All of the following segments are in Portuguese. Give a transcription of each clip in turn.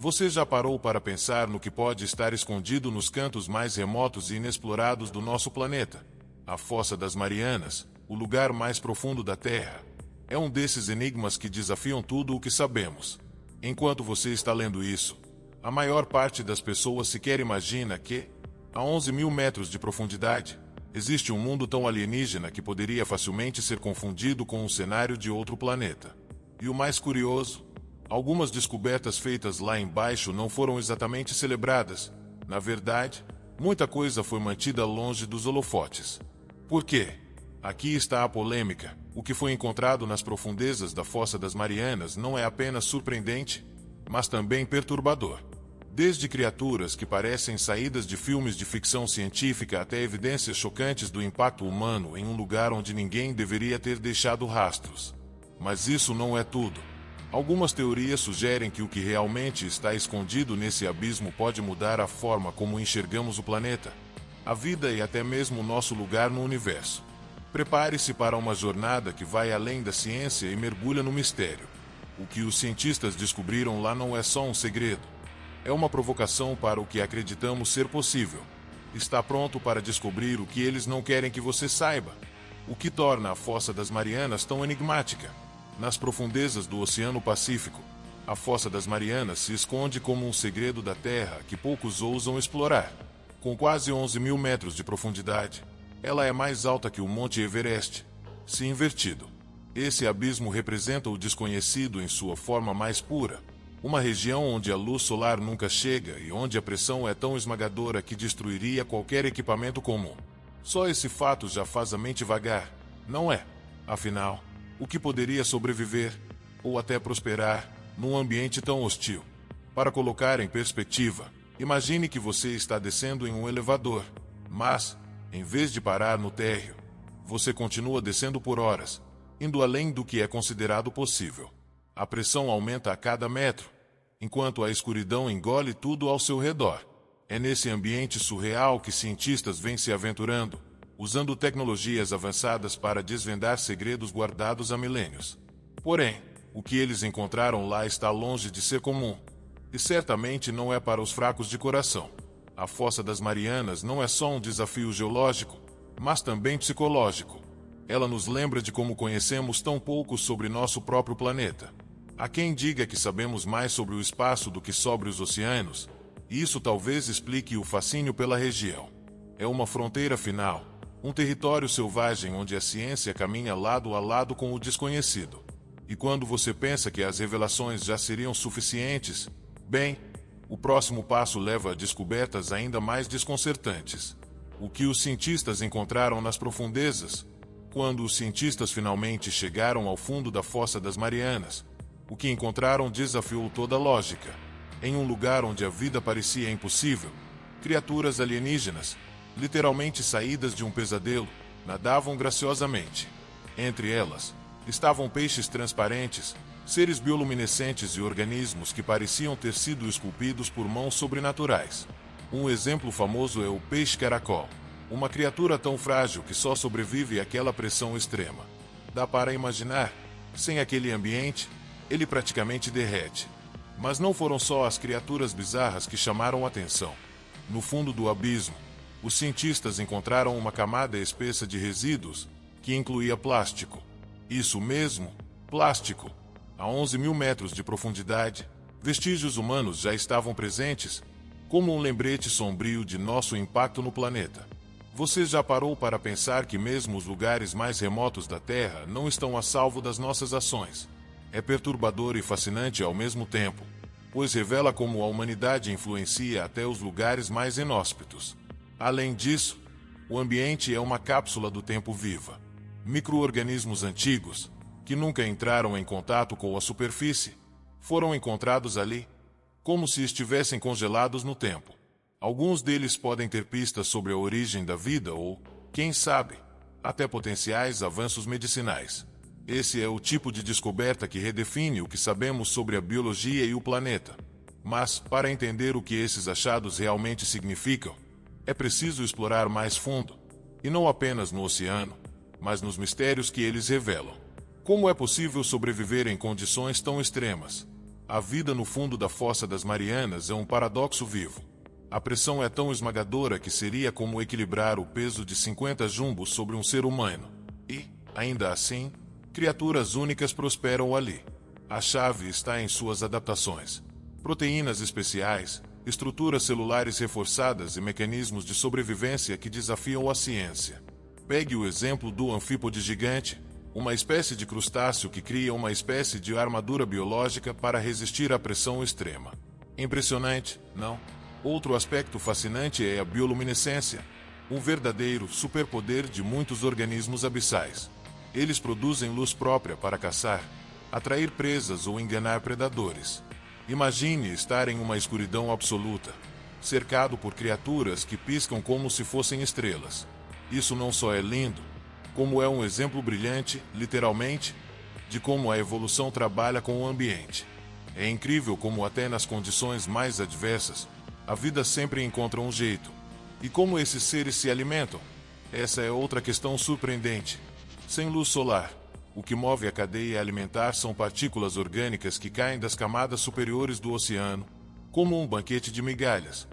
Você já parou para pensar no que pode estar escondido nos cantos mais remotos e inexplorados do nosso planeta? A Fossa das Marianas, o lugar mais profundo da Terra, é um desses enigmas que desafiam tudo o que sabemos. Enquanto você está lendo isso, a maior parte das pessoas sequer imagina que, a 11 mil metros de profundidade, existe um mundo tão alienígena que poderia facilmente ser confundido com um cenário de outro planeta. E o mais curioso, algumas descobertas feitas lá embaixo não foram exatamente celebradas. Na verdade, muita coisa foi mantida longe dos holofotes. Por quê? Aqui está a polêmica. O que foi encontrado nas profundezas da Fossa das Marianas não é apenas surpreendente, mas também perturbador. Desde criaturas que parecem saídas de filmes de ficção científica até evidências chocantes do impacto humano em um lugar onde ninguém deveria ter deixado rastros. Mas isso não é tudo. Algumas teorias sugerem que o que realmente está escondido nesse abismo pode mudar a forma como enxergamos o planeta, a vida e até mesmo o nosso lugar no universo. Prepare-se para uma jornada que vai além da ciência e mergulha no mistério. O que os cientistas descobriram lá não é só um segredo. É uma provocação para o que acreditamos ser possível. Está pronto para descobrir o que eles não querem que você saiba? O que torna a Fossa das Marianas tão enigmática? Nas profundezas do Oceano Pacífico, a Fossa das Marianas se esconde como um segredo da Terra que poucos ousam explorar. Com quase 11 mil metros de profundidade, ela é mais alta que o Monte Everest, se invertido. Esse abismo representa o desconhecido em sua forma mais pura. Uma região onde a luz solar nunca chega e onde a pressão é tão esmagadora que destruiria qualquer equipamento comum. Só esse fato já faz a mente vagar, não é? Afinal, o que poderia sobreviver, ou até prosperar, num ambiente tão hostil? Para colocar em perspectiva, imagine que você está descendo em um elevador, mas, em vez de parar no térreo, você continua descendo por horas, indo além do que é considerado possível. A pressão aumenta a cada metro, enquanto a escuridão engole tudo ao seu redor. É nesse ambiente surreal que cientistas vêm se aventurando, usando tecnologias avançadas para desvendar segredos guardados há milênios. Porém, o que eles encontraram lá está longe de ser comum, e certamente não é para os fracos de coração. A Fossa das Marianas não é só um desafio geológico, mas também psicológico. Ela nos lembra de como conhecemos tão pouco sobre nosso próprio planeta. Há quem diga que sabemos mais sobre o espaço do que sobre os oceanos, e isso talvez explique o fascínio pela região. É uma fronteira final, um território selvagem onde a ciência caminha lado a lado com o desconhecido. E quando você pensa que as revelações já seriam suficientes, bem, o próximo passo leva a descobertas ainda mais desconcertantes. O que os cientistas encontraram nas profundezas? Quando os cientistas finalmente chegaram ao fundo da Fossa das Marianas, o que encontraram desafiou toda a lógica. Em um lugar onde a vida parecia impossível, criaturas alienígenas, literalmente saídas de um pesadelo, nadavam graciosamente. Entre elas, estavam peixes transparentes, seres bioluminescentes e organismos que pareciam ter sido esculpidos por mãos sobrenaturais. Um exemplo famoso é o peixe-caracol, uma criatura tão frágil que só sobrevive àquela pressão extrema. Dá para imaginar, sem aquele ambiente, ele praticamente derrete. Mas não foram só as criaturas bizarras que chamaram a atenção. No fundo do abismo, os cientistas encontraram uma camada espessa de resíduos, que incluía plástico. Isso mesmo, plástico. A 11 mil metros de profundidade, vestígios humanos já estavam presentes, como um lembrete sombrio de nosso impacto no planeta. Você já parou para pensar que mesmo os lugares mais remotos da Terra não estão a salvo das nossas ações? É perturbador e fascinante ao mesmo tempo, pois revela como a humanidade influencia até os lugares mais inóspitos. Além disso, o ambiente é uma cápsula do tempo viva. Micro-organismos antigos, que nunca entraram em contato com a superfície, foram encontrados ali, como se estivessem congelados no tempo. Alguns deles podem ter pistas sobre a origem da vida ou, quem sabe, até potenciais avanços medicinais. Esse é o tipo de descoberta que redefine o que sabemos sobre a biologia e o planeta. Mas, para entender o que esses achados realmente significam, é preciso explorar mais fundo, e não apenas no oceano, mas nos mistérios que eles revelam. Como é possível sobreviver em condições tão extremas? A vida no fundo da Fossa das Marianas é um paradoxo vivo. A pressão é tão esmagadora que seria como equilibrar o peso de 50 jumbos sobre um ser humano. E, ainda assim, criaturas únicas prosperam ali. A chave está em suas adaptações. Proteínas especiais, estruturas celulares reforçadas e mecanismos de sobrevivência que desafiam a ciência. Pegue o exemplo do anfípode gigante, uma espécie de crustáceo que cria uma espécie de armadura biológica para resistir à pressão extrema. Impressionante, não? Outro aspecto fascinante é a bioluminescência, um verdadeiro superpoder de muitos organismos abissais. Eles produzem luz própria para caçar, atrair presas ou enganar predadores. Imagine estar em uma escuridão absoluta, cercado por criaturas que piscam como se fossem estrelas. Isso não só é lindo, como é um exemplo brilhante, literalmente, de como a evolução trabalha com o ambiente. É incrível como até nas condições mais adversas, a vida sempre encontra um jeito. E como esses seres se alimentam? Essa é outra questão surpreendente. Sem luz solar, o que move a cadeia alimentar são partículas orgânicas que caem das camadas superiores do oceano, como um banquete de migalhas.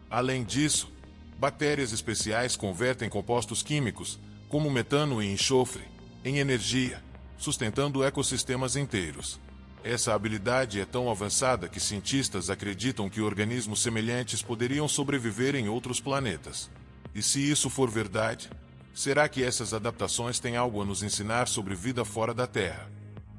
Além disso, bactérias especiais convertem compostos químicos, como metano e enxofre, em energia, sustentando ecossistemas inteiros. Essa habilidade é tão avançada que cientistas acreditam que organismos semelhantes poderiam sobreviver em outros planetas. E se isso for verdade, será que essas adaptações têm algo a nos ensinar sobre vida fora da Terra?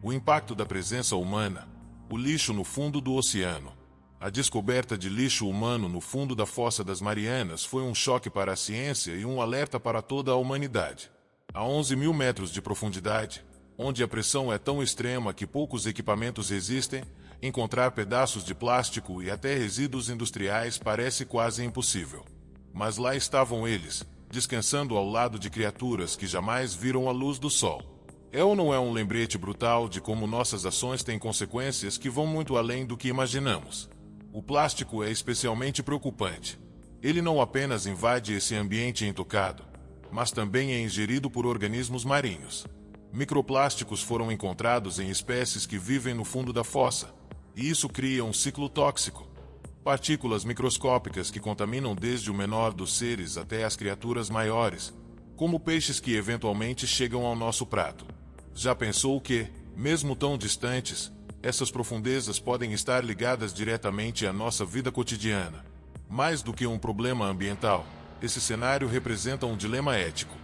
O impacto da presença humana, o lixo no fundo do oceano. A descoberta de lixo humano no fundo da Fossa das Marianas foi um choque para a ciência e um alerta para toda a humanidade. A 11 mil metros de profundidade, onde a pressão é tão extrema que poucos equipamentos resistem, encontrar pedaços de plástico e até resíduos industriais parece quase impossível. Mas lá estavam eles, descansando ao lado de criaturas que jamais viram a luz do sol. É ou não é um lembrete brutal de como nossas ações têm consequências que vão muito além do que imaginamos? O plástico é especialmente preocupante. Ele não apenas invade esse ambiente intocado, mas também é ingerido por organismos marinhos. Microplásticos foram encontrados em espécies que vivem no fundo da fossa, e isso cria um ciclo tóxico. Partículas microscópicas que contaminam desde o menor dos seres até as criaturas maiores, como peixes que eventualmente chegam ao nosso prato. Já pensou que, mesmo tão distantes, essas profundezas podem estar ligadas diretamente à nossa vida cotidiana? Mais do que um problema ambiental, esse cenário representa um dilema ético.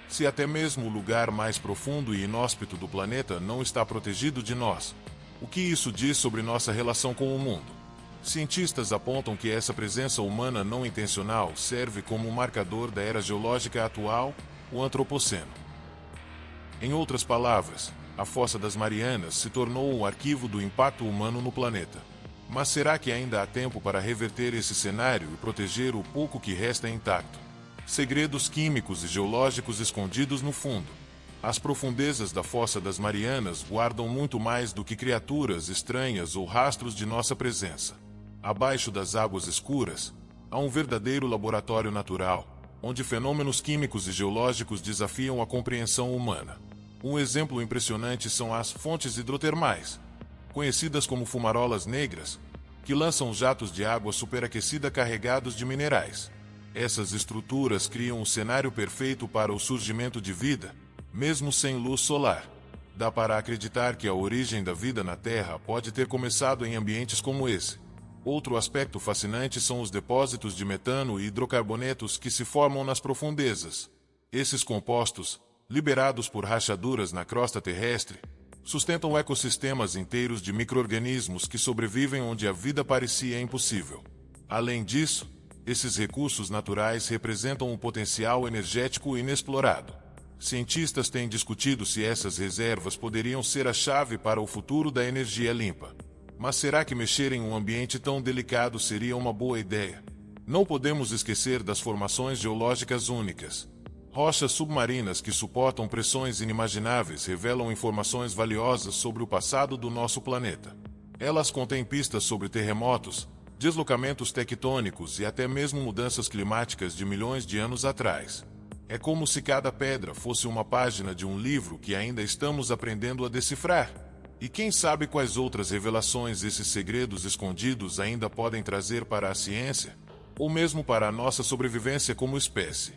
Se até mesmo o lugar mais profundo e inóspito do planeta não está protegido de nós, o que isso diz sobre nossa relação com o mundo? Cientistas apontam que essa presença humana não intencional serve como um marcador da era geológica atual, o Antropoceno. Em outras palavras, a Fossa das Marianas se tornou um arquivo do impacto humano no planeta. Mas será que ainda há tempo para reverter esse cenário e proteger o pouco que resta intacto? Segredos químicos e geológicos escondidos no fundo. As profundezas da Fossa das Marianas guardam muito mais do que criaturas estranhas ou rastros de nossa presença. Abaixo das águas escuras, há um verdadeiro laboratório natural, onde fenômenos químicos e geológicos desafiam a compreensão humana. Um exemplo impressionante são as fontes hidrotermais, conhecidas como fumarolas negras, que lançam jatos de água superaquecida carregados de minerais. Essas estruturas criam um cenário perfeito para o surgimento de vida, mesmo sem luz solar. Dá para acreditar que a origem da vida na Terra pode ter começado em ambientes como esse. Outro aspecto fascinante são os depósitos de metano e hidrocarbonetos que se formam nas profundezas. Esses compostos, liberados por rachaduras na crosta terrestre, sustentam ecossistemas inteiros de micro-organismos que sobrevivem onde a vida parecia impossível. Além disso, esses recursos naturais representam um potencial energético inexplorado. Cientistas têm discutido se essas reservas poderiam ser a chave para o futuro da energia limpa. Mas será que mexer em um ambiente tão delicado seria uma boa ideia? Não podemos esquecer das formações geológicas únicas. Rochas submarinas que suportam pressões inimagináveis revelam informações valiosas sobre o passado do nosso planeta. Elas contêm pistas sobre terremotos, deslocamentos tectônicos e até mesmo mudanças climáticas de milhões de anos atrás. É como se cada pedra fosse uma página de um livro que ainda estamos aprendendo a decifrar. E quem sabe quais outras revelações esses segredos escondidos ainda podem trazer para a ciência, ou mesmo para a nossa sobrevivência como espécie.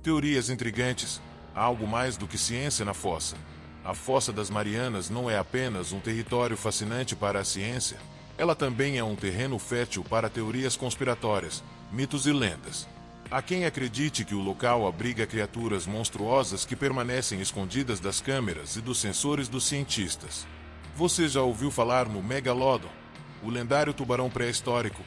Teorias intrigantes. Há algo mais do que ciência na fossa. A Fossa das Marianas não é apenas um território fascinante para a ciência, ela também é um terreno fértil para teorias conspiratórias, mitos e lendas. Há quem acredite que o local abriga criaturas monstruosas que permanecem escondidas das câmeras e dos sensores dos cientistas. Você já ouviu falar no Megalodon, o lendário tubarão pré-histórico?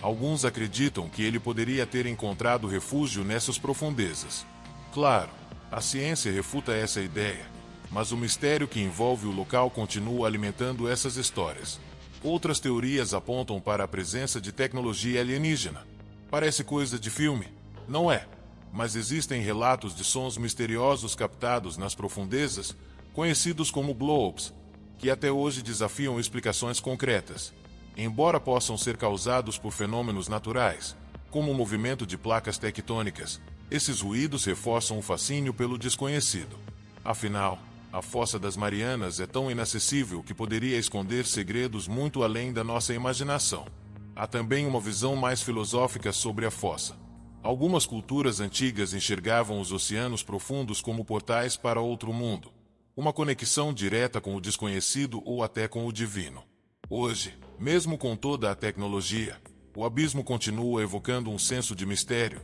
Alguns acreditam que ele poderia ter encontrado refúgio nessas profundezas. Claro, a ciência refuta essa ideia, mas o mistério que envolve o local continua alimentando essas histórias. Outras teorias apontam para a presença de tecnologia alienígena. Parece coisa de filme, não é? Mas existem relatos de sons misteriosos captados nas profundezas, conhecidos como blowups, que até hoje desafiam explicações concretas. Embora possam ser causados por fenômenos naturais, como o movimento de placas tectônicas, esses ruídos reforçam o fascínio pelo desconhecido. Afinal, a Fossa das Marianas é tão inacessível que poderia esconder segredos muito além da nossa imaginação. Há também uma visão mais filosófica sobre a fossa. Algumas culturas antigas enxergavam os oceanos profundos como portais para outro mundo, uma conexão direta com o desconhecido ou até com o divino. Hoje, mesmo com toda a tecnologia, o abismo continua evocando um senso de mistério,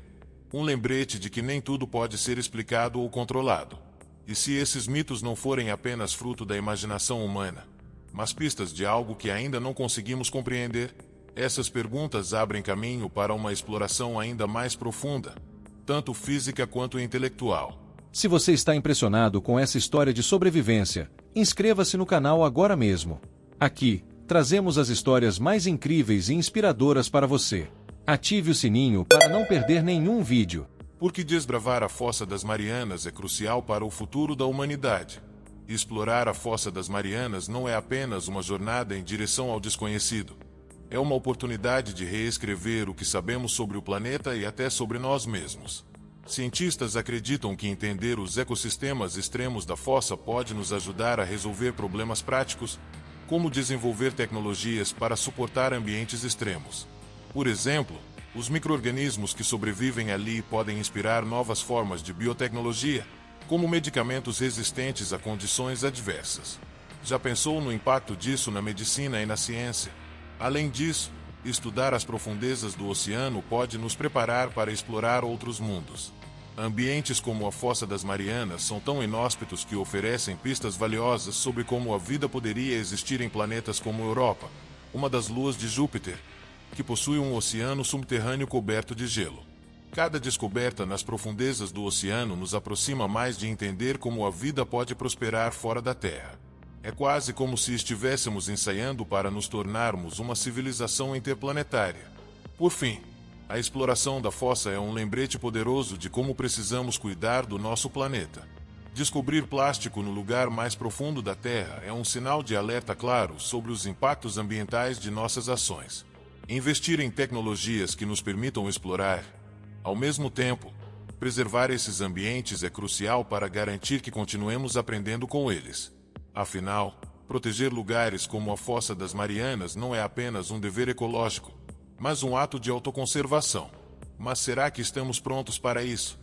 um lembrete de que nem tudo pode ser explicado ou controlado. E se esses mitos não forem apenas fruto da imaginação humana, mas pistas de algo que ainda não conseguimos compreender, essas perguntas abrem caminho para uma exploração ainda mais profunda, tanto física quanto intelectual. Se você está impressionado com essa história de sobrevivência, inscreva-se no canal agora mesmo. Aqui, trazemos as histórias mais incríveis e inspiradoras para você. Ative o sininho para não perder nenhum vídeo. Porque desbravar a Fossa das Marianas é crucial para o futuro da humanidade. Explorar a Fossa das Marianas não é apenas uma jornada em direção ao desconhecido. É uma oportunidade de reescrever o que sabemos sobre o planeta e até sobre nós mesmos. Cientistas acreditam que entender os ecossistemas extremos da fossa pode nos ajudar a resolver problemas práticos, como desenvolver tecnologias para suportar ambientes extremos. Por exemplo, os micro-organismos que sobrevivem ali podem inspirar novas formas de biotecnologia, como medicamentos resistentes a condições adversas. Já pensou no impacto disso na medicina e na ciência? Além disso, estudar as profundezas do oceano pode nos preparar para explorar outros mundos. Ambientes como a Fossa das Marianas são tão inóspitos que oferecem pistas valiosas sobre como a vida poderia existir em planetas como Europa, uma das luas de Júpiter, que possui um oceano subterrâneo coberto de gelo. Cada descoberta nas profundezas do oceano nos aproxima mais de entender como a vida pode prosperar fora da Terra. É quase como se estivéssemos ensaiando para nos tornarmos uma civilização interplanetária. Por fim, a exploração da fossa é um lembrete poderoso de como precisamos cuidar do nosso planeta. Descobrir plástico no lugar mais profundo da Terra é um sinal de alerta claro sobre os impactos ambientais de nossas ações. Investir em tecnologias que nos permitam explorar, ao mesmo tempo, preservar esses ambientes é crucial para garantir que continuemos aprendendo com eles. Afinal, proteger lugares como a Fossa das Marianas não é apenas um dever ecológico, mas um ato de autoconservação. Mas será que estamos prontos para isso?